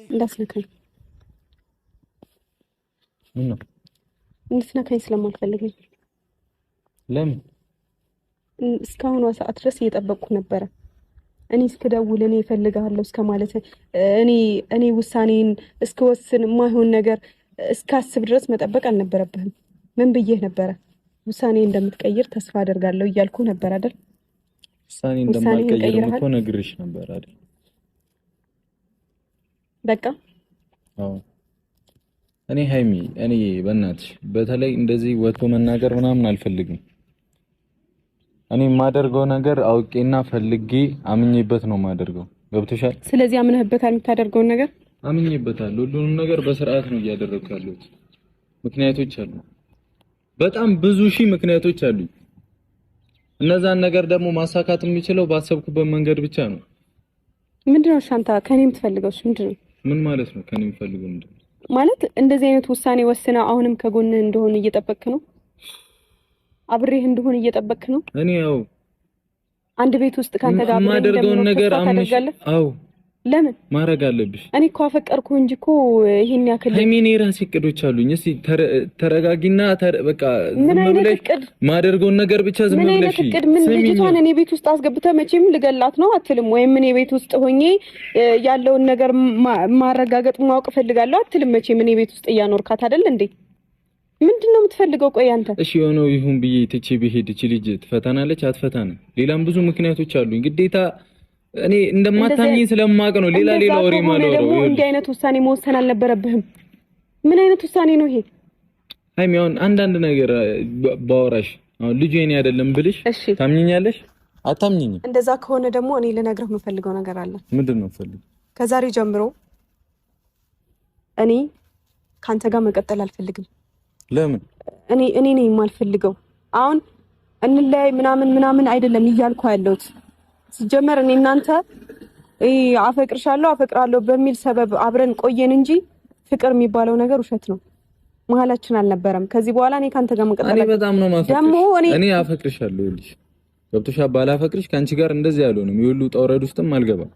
እንዳስነካኝ ምን ነው እንድትነካኝ ስለማልፈልግ ነው። ለምን እስካሁን ሰዓት ድረስ እየጠበቅኩ ነበረ። እኔ እስክደውል እኔ እፈልጋለሁ እስከማለት እኔ ውሳኔን እስክወስን የማይሆን ነገር እስካስብ ድረስ መጠበቅ አልነበረብህም። ምን ብዬህ ነበረ? ውሳኔ እንደምትቀይር ተስፋ አደርጋለሁ እያልኩ ነበር አይደል? ውሳኔ እንደማልቀይር እኮ ነግሬሽ ነበር አይደል? በቃ አዎ። እኔ ሃይሚ በእናትሽ በተለይ እንደዚህ ወጥቶ መናገር ምናምን አልፈልግም። እኔ የማደርገው ነገር አውቄና ፈልጌ አምኜበት ነው የማደርገው። ገብቶሻል? ስለዚህ አምነህበታል የምታደርገውን ነገር? አምኜበታል። ሁሉንም ነገር በስርዓት ነው እያደረኩ ያለሁት። ምክንያቶች አሉ፣ በጣም ብዙ ሺህ ምክንያቶች አሉ። እነዛን ነገር ደግሞ ማሳካት የምችለው ባሰብኩበት መንገድ ብቻ ነው። ምንድነው ሻንታ ከኔ የምትፈልገው? ምንድነው? ምን ማለት ነው ከኔ የምትፈልገው? ምንድነው ማለት? እንደዚህ አይነት ውሳኔ ወስና አሁንም ከጎንህ እንደሆነ እየጠበቅክ ነው? አብሬህ እንደሆነ እየጠበቅክ ነው? እኔ ያው አንድ ቤት ውስጥ ካንተ ጋር ማደርገውን ነገር አምነሽ? አዎ። ለምን ማድረግ አለብሽ? እኔ እኮ አፈቀርኩ እንጂ እኮ ይሄን ያክል ሃይሚኔ ራሴ እቅዶች አሉኝ። እስቲ ተረጋጊና በቃ ዝም ብለሽ ማደርገውን ነገር ብቻ ዝም ብለሽ ምን ልጅቷን እኔ ቤት ውስጥ አስገብተህ መቼም ልገላት ነው አትልም? ወይም እኔ ቤት ውስጥ ሆኜ ያለውን ነገር ማረጋገጥ ማወቅ ፈልጋለሁ አትልም? መቼም እኔ ቤት ውስጥ እያኖርካት አይደል እንዴ? ምንድነው የምትፈልገው? ቆይ አንተ እሺ የሆነው ይሁን ብዬ ትቼ ብሄድ እቺ ልጅ ትፈታናለች አትፈታንም? ሌላም ብዙ ምክንያቶች አሉኝ። ግዴታ እኔ እንደማታምኚ ስለማውቅ ነው ሌላ ወሬ ማለት ነው። እንዲህ አይነት ውሳኔ መወሰን አልነበረብህም። ምን አይነት ውሳኔ ነው ይሄ? ሃይሚ አሁን አንዳንድ ነገር ባወራሽ አሁን ልጅ የኔ አይደለም ብልሽ ታምኚኛለሽ? አታምኚኝም? እንደዛ ከሆነ ደግሞ እኔ ልነግርህ የምፈልገው ነገር አለ። ምንድነው የምፈልገው? ከዛሬ ጀምሮ እኔ ካንተ ጋር መቀጠል አልፈልግም። ለምን? እኔ ነኝ የማልፈልገው። አሁን እንለያይ ምናምን አይደለም እያልኩ ያለሁት። ሲጀመር እኔ እናንተ አፈቅራለሁ በሚል ሰበብ አብረን ቆየን እንጂ ፍቅር የሚባለው ነገር ውሸት ነው። መሀላችን አልነበረም። ከዚህ በኋላ እኔ ካንተ ጋር መቀጠል እኔ በጣም ነው ማፈቅርሽ። እኔ አፈቅርሻለሁ ልጅ ገብቶሻል። ባላፈቅርሽ ካንቺ ጋር እንደዚህ ያልሆንም ይሁሉ ጠውረድ ውስጥም አልገባም።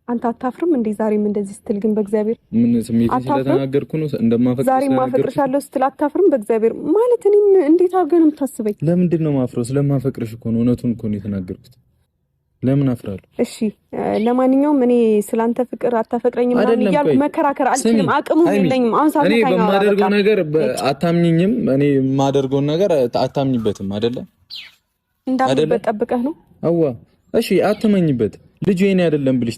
አንተ አታፍርም እንዴ? ዛሬም እንደዚህ ስትል ግን በእግዚአብሔር ምን ስሜት ስለተናገርኩ ነው እንደማፈቅርሽ። ዛሬም ማፈቅርሻለሁ ስትል አታፍርም? በእግዚአብሔር ማለት እኔ እንዴት አድርገህ ነው የምታስበኝ? ለምንድን ነው ማፍረው? ስለማፈቅርሽ እኮ ነው። እውነቱን እኮ ነው የተናገርኩት። ለምን አፍራለሁ? እሺ ለማንኛውም እኔ ስላንተ ፍቅር አታፈቅረኝም ማለት እያልኩ መከራከር አልችልም። አቅሙ የለኝም። አሁን ሳይሆን እኔ በማደርገው ነገር አታምኚኝም። እኔ የማደርገው ነገር አታምኚበትም አይደለ? እንዳልበት ጠብቀህ ነው። አዋ እሺ አትመኝበት። ልጅ የኔ አይደለም ብልሽ